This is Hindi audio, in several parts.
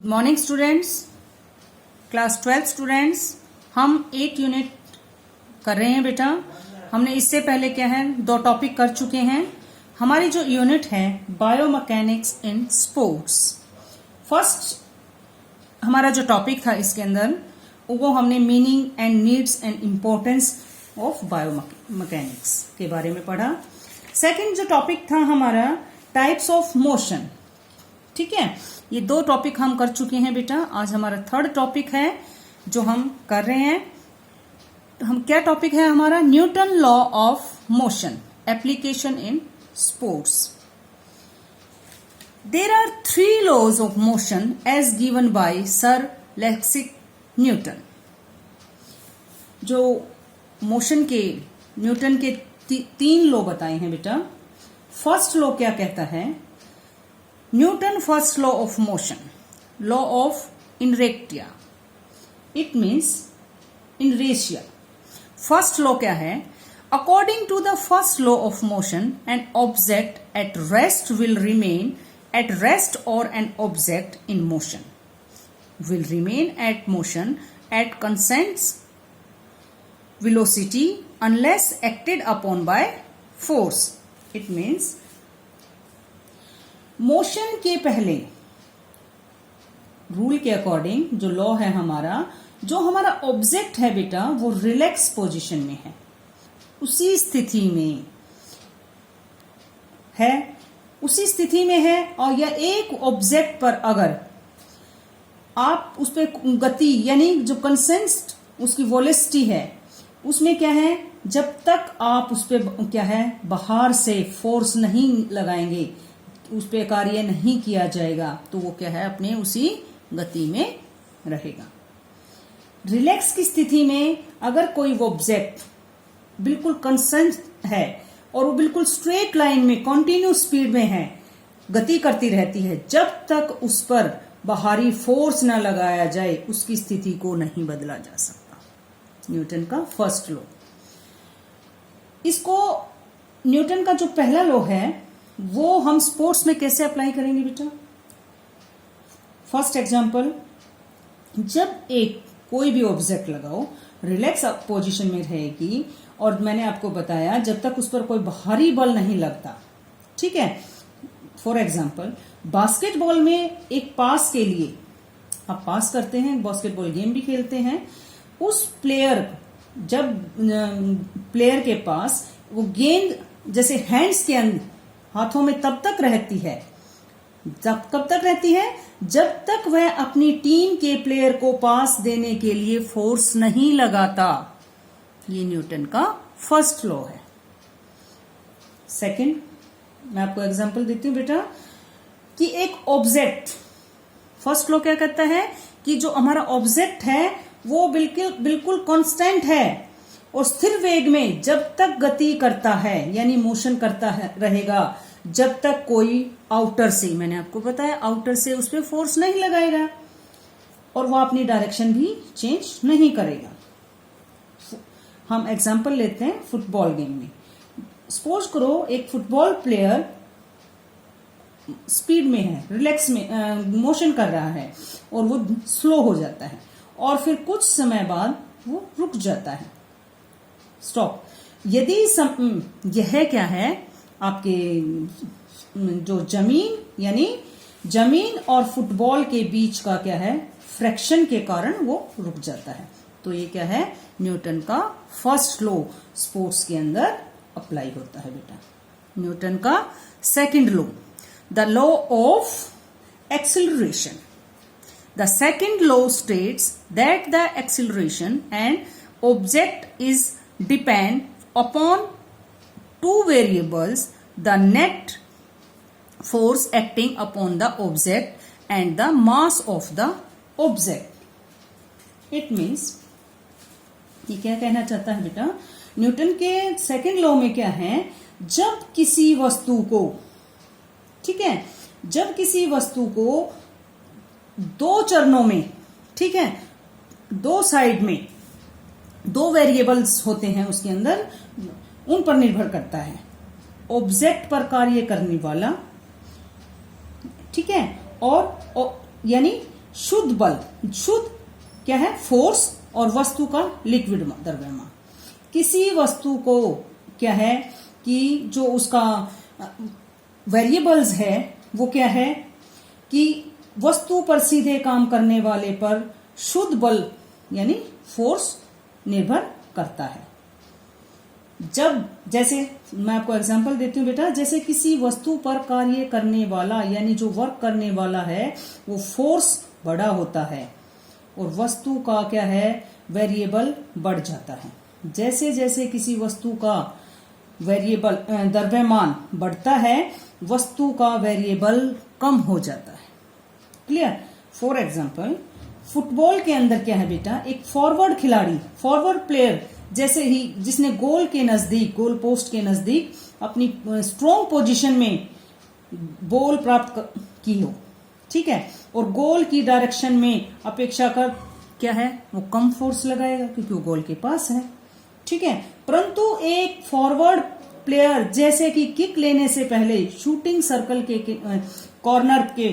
Good morning students, class 12 students. हम 8 यूनिट कर रहे हैं बेटा। हमने इससे पहले क्या है 2 टॉपिक कर चुके हैं। हमारी जो यूनिट है बायोमैकेनिक्स इन स्पोर्ट्स, फर्स्ट हमारा जो टॉपिक था इसके अंदर वो हमने meaning and needs and importance of biomechanics के बारे में पढ़ा। सेकंड जो टॉपिक था हमारा टाइप्स ऑफ मोशन, ठीक है। ये 2 टॉपिक हम कर चुके हैं बेटा। आज हमारा थर्ड टॉपिक है जो हम कर रहे हैं। तो हम क्या टॉपिक है हमारा, Newton law of motion application in sports. There are 3 laws of motion as given by sir Isaac Newton. जो मोशन के न्यूटन के 3 लॉ बताए हैं बेटा। फर्स्ट लॉ क्या कहता है, Newton first law of motion, law of inertia, it means inertia. First law क्या है, according to the first law of motion an object at rest will remain at rest और an object in motion will remain at motion at constant velocity unless acted upon by force. It means motion के पहले रूल के अकॉर्डिंग जो लॉ है हमारा, जो हमारा ऑब्जेक्ट है बेटा वो रिलैक्स पोजीशन में है, उसी स्थिति में है, उसी स्थिति में है। और या एक ऑब्जेक्ट पर अगर आप उस पर गति यानी जो कंसेंट उसकी वेलोसिटी है उसमें क्या है, जब तक आप उस पर क्या है बाहर से फोर्स नहीं लगाएंगे, उस पर कार्य नहीं किया जाएगा, तो वो क्या है अपने उसी गति में रहेगा। रिलैक्स की स्थिति में अगर कोई वो ऑब्जेक्ट बिल्कुल कंसेंट है और वो बिल्कुल स्ट्रेट लाइन में कंटिन्यूस स्पीड में है, गति करती रहती है, जब तक उस पर बाहरी फोर्स ना लगाया जाए उसकी स्थिति को नहीं बदला जा सकता। न्यूटन का फर्स्ट लॉ। इसको न्यूटन का जो पहला लॉ है वो हम स्पोर्ट्स में कैसे अप्लाई करेंगे बेटा। फर्स्ट एग्जांपल, जब एक कोई भी ऑब्जेक्ट लगाओ रिलैक्स पोजीशन में रहेगी और मैंने आपको बताया जब तक उस पर कोई बाहरी बल नहीं लगता, ठीक है। फॉर एग्जाम्पल बास्केटबॉल में एक पास के लिए आप पास करते हैं, बास्केटबॉल गेम भी खेलते हैं, उस प्लेयर जब प्लेयर के पास वो गेंद जैसे हैंड्स के अंदर हाथों में तब तक रहती है, कब तक रहती है, जब तक वह अपनी टीम के प्लेयर को पास देने के लिए फोर्स नहीं लगाता। ये न्यूटन का फर्स्ट लॉ है। सेकंड, मैं आपको एग्जांपल देती हूं बेटा कि एक ऑब्जेक्ट, फर्स्ट लॉ क्या कहता है कि जो हमारा ऑब्जेक्ट है वो बिल्कुल कांस्टेंट है और स्थिर वेग में जब तक गति करता है यानी मोशन करता है रहेगा, जब तक कोई आउटर से, मैंने आपको बताया आउटर से उस पर फोर्स नहीं लगाएगा और वो अपनी डायरेक्शन भी चेंज नहीं करेगा। हम एग्जांपल लेते हैं फुटबॉल गेम में। सपोज करो एक फुटबॉल प्लेयर स्पीड में है, रिलैक्स में मोशन कर रहा है और वो स्लो हो जाता है और फिर कुछ समय बाद वो रुक जाता है, स्टॉप। यदि यह क्या है आपके जो जमीन यानी जमीन और फुटबॉल के बीच का क्या है फ्रैक्शन के कारण वो रुक जाता है, तो ये क्या है न्यूटन का फर्स्ट लॉ स्पोर्ट्स के अंदर अप्लाई होता है बेटा। न्यूटन का second law, the law of acceleration. The second law states that the acceleration and object is depend upon 2 variables, the net force acting upon the object and the mass of the object. It means, ये क्या कहना चाहता है बेटा, न्यूटन के सेकंड लॉ में क्या है, जब किसी वस्तु को, ठीक है, जब किसी वस्तु को 2 चरणों में, ठीक है, 2 साइड में 2 वेरिएबल्स होते हैं उसके अंदर, उन पर निर्भर करता है ऑब्जेक्ट पर कार्य करने वाला, ठीक है, और यानी शुद्ध बल, शुद्ध क्या है, फोर्स, और वस्तु का लिक्विड द्रव्यमान। किसी वस्तु को क्या है कि जो उसका वेरिएबल्स है वो क्या है कि वस्तु पर सीधे काम करने वाले पर शुद्ध बल यानी फोर्स निर्भर करता है। जब जैसे मैं आपको एग्जांपल देती हूँ बेटा, जैसे किसी वस्तु पर कार्य करने वाला यानी जो वर्क करने वाला है वो फोर्स बड़ा होता है और वस्तु का क्या है, वेरिएबल बढ़ जाता है। जैसे जैसे किसी वस्तु का वेरिएबल द्रव्यमान बढ़ता है वस्तु का वेरिएबल कम हो जाता है। क्लियर। फॉर एग्जाम्पल फुटबॉल के अंदर क्या है बेटा, एक फॉरवर्ड खिलाड़ी, फॉरवर्ड प्लेयर जैसे ही जिसने गोल के नजदीक, गोल पोस्ट के नजदीक अपनी स्ट्रॉन्ग पोजीशन में बॉल प्राप्त की हो, ठीक है, और गोल की डायरेक्शन में अपेक्षाकृत क्या है वो कम फोर्स लगाएगा क्योंकि वो गोल के पास है, ठीक है। परंतु एक फॉरवर्ड प्लेयर जैसे कि किक लेने से पहले शूटिंग सर्कल के कॉर्नर के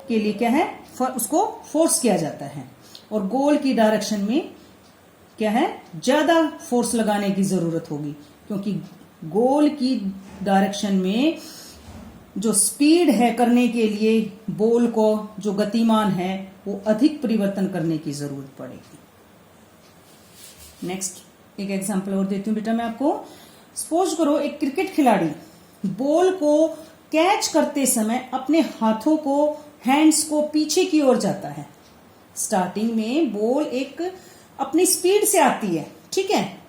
लिए क्या है, उसको फोर्स किया जाता है और गोल की डायरेक्शन में क्या है, ज्यादा फोर्स लगाने की जरूरत होगी क्योंकि गोल की डायरेक्शन में जो स्पीड है करने के लिए बॉल को जो गतिमान है वो अधिक परिवर्तन करने की जरूरत पड़ेगी। नेक्स्ट एक एग्जांपल और देती हूं बेटा मैं आपको। सपोज करो एक क्रिकेट खिलाड़ी बॉल को कैच करते समय अपने हाथों को, हैंड्स को पीछे की ओर जाता है। स्टार्टिंग में बॉल एक अपनी स्पीड से आती है, ठीक है।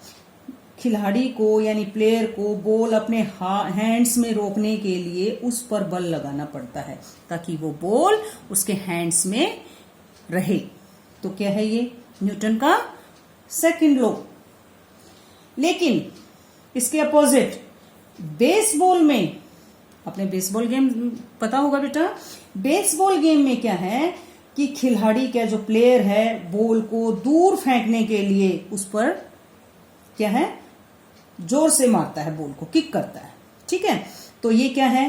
खिलाड़ी को यानी प्लेयर को बॉल अपने हैंड्स में रोकने के लिए उस पर बल लगाना पड़ता है ताकि वो बॉल उसके हैंड्स में रहे। तो क्या है ये, न्यूटन का सेकंड लॉ। लेकिन इसके अपोजिट बेसबॉल में, अपने बेसबॉल गेम पता होगा बेटा, बेसबॉल गेम में क्या है कि खिलाड़ी का जो प्लेयर है बॉल को दूर फेंकने के लिए उस पर क्या है, जोर से मारता है, बॉल को किक करता है, ठीक है। तो ये क्या है,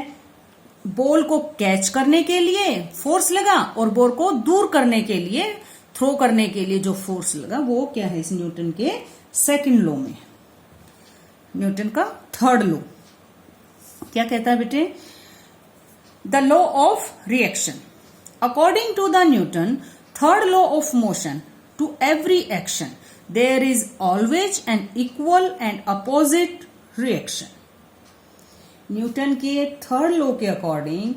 बॉल को कैच करने के लिए फोर्स लगा और बॉल को दूर करने के लिए, थ्रो करने के लिए जो फोर्स लगा वो क्या है, इस न्यूटन के सेकंड लॉ में। न्यूटन का थर्ड लॉ क्या कहता है बेटे, the law of reaction. According to the Newton third law of motion, to every action there is always an equal and opposite reaction। Newton के थर्ड लॉ के अकॉर्डिंग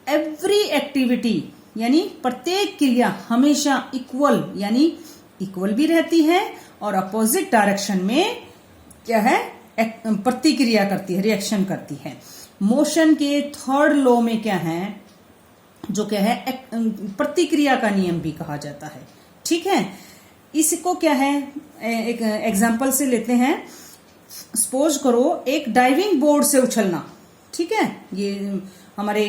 एवरी एक्टिविटी यानी प्रत्येक क्रिया हमेशा इक्वल यानी इक्वल भी रहती है और अपोजिट डायरेक्शन में क्या है, प्रतिक्रिया करती है, रिएक्शन करती है। मोशन के थर्ड लॉ में क्या है, जो क्या है प्रतिक्रिया का नियम भी कहा जाता है, ठीक है। इसको क्या है, एक एग्जांपल से लेते हैं। सपोज करो एक डाइविंग बोर्ड से उछलना, ठीक है, ये हमारे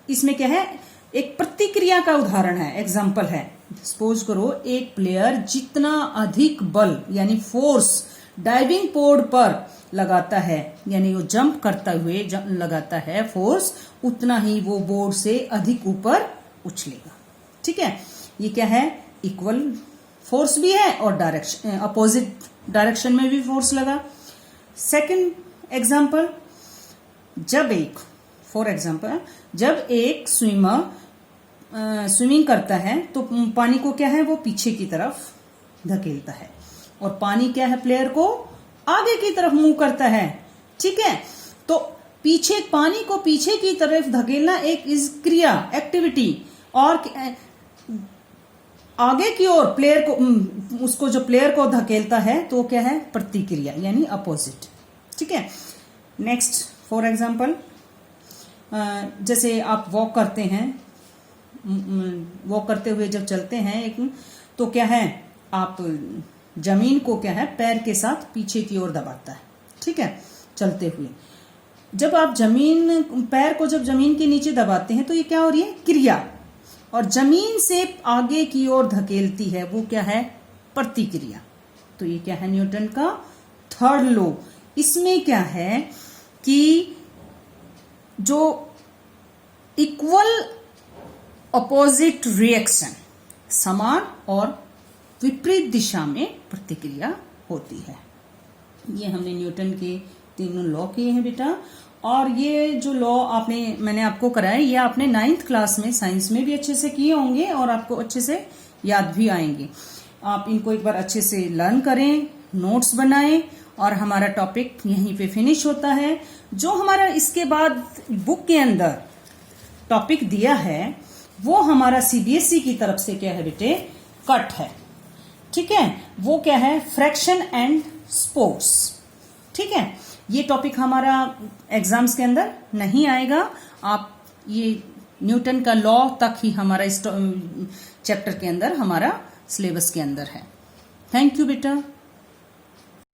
इसमें क्या है, एक प्रतिक्रिया का उदाहरण है, एग्जांपल है। सपोज करो एक प्लेयर जितना अधिक बल यानी फोर्स डाइविंग बोर्ड पर लगाता है यानी वो जंप करता हुए लगाता है फोर्स, उतना ही वो बोर्ड से अधिक ऊपर उछलेगा, ठीक है। ये क्या है, इक्वल फोर्स भी है और डायरेक्शन, अपोजिट डायरेक्शन में भी फोर्स लगा। सेकंड एग्जांपल, फॉर एग्जांपल जब एक स्विमर स्विमिंग करता है तो पानी को क्या है, वो पीछे की तरफ धकेलता है और पानी क्या है, प्लेयर को आगे की तरफ मूव करता है, ठीक है। तो पीछे पानी को पीछे की तरफ धकेलना एक इस क्रिया, एक्टिविटी, और आगे की ओर प्लेयर को, उसको जो प्लेयर को धकेलता है तो क्या है, प्रतिक्रिया यानी अपोजिट, ठीक है। नेक्स्ट फॉर एग्जांपल, जैसे आप वॉक करते हैं, वॉक करते हुए जब चलते हैं एक, तो क्या है, आप जमीन को क्या है पैर के साथ पीछे की ओर दबाता है, ठीक है, चलते हुए। जब आप पैर को जब जमीन के नीचे दबाते हैं तो ये क्या हो रही है, क्रिया, और जमीन से आगे की ओर धकेलती है वो क्या है, प्रतिक्रिया। तो ये क्या है, न्यूटन का थर्ड लॉ। इसमें क्या है कि जो इक्वल ऑपोजिट रिएक्शन, समान और विपरीत दिशा में प्रतिक्रिया होती है। ये हमने न्यूटन के तीनों लॉ किए हैं बेटा। और ये जो लॉ मैंने आपको कराए, ये आपने 9th क्लास में साइंस में भी अच्छे से किए होंगे और आपको अच्छे से याद भी आएंगे। आप इनको एक बार अच्छे से लर्न करें, नोट्स बनाएं, और हमारा टॉपिक यहीं पे फिनिश होता है। जो हमारा इसके बाद बुक के अंदर टॉपिक दिया है वो हमारा सीबीएसई की तरफ से क्या है बेटे, कट है। ठीक है, वो क्या है, फ्रैक्शन एंड स्पोर्ट्स। ठीक है, ये टॉपिक हमारा एग्जाम्स के अंदर नहीं आएगा। आप ये न्यूटन का लॉ तक ही हमारा इस चैप्टर के अंदर, हमारा सिलेबस के अंदर है। थैंक यू बेटा।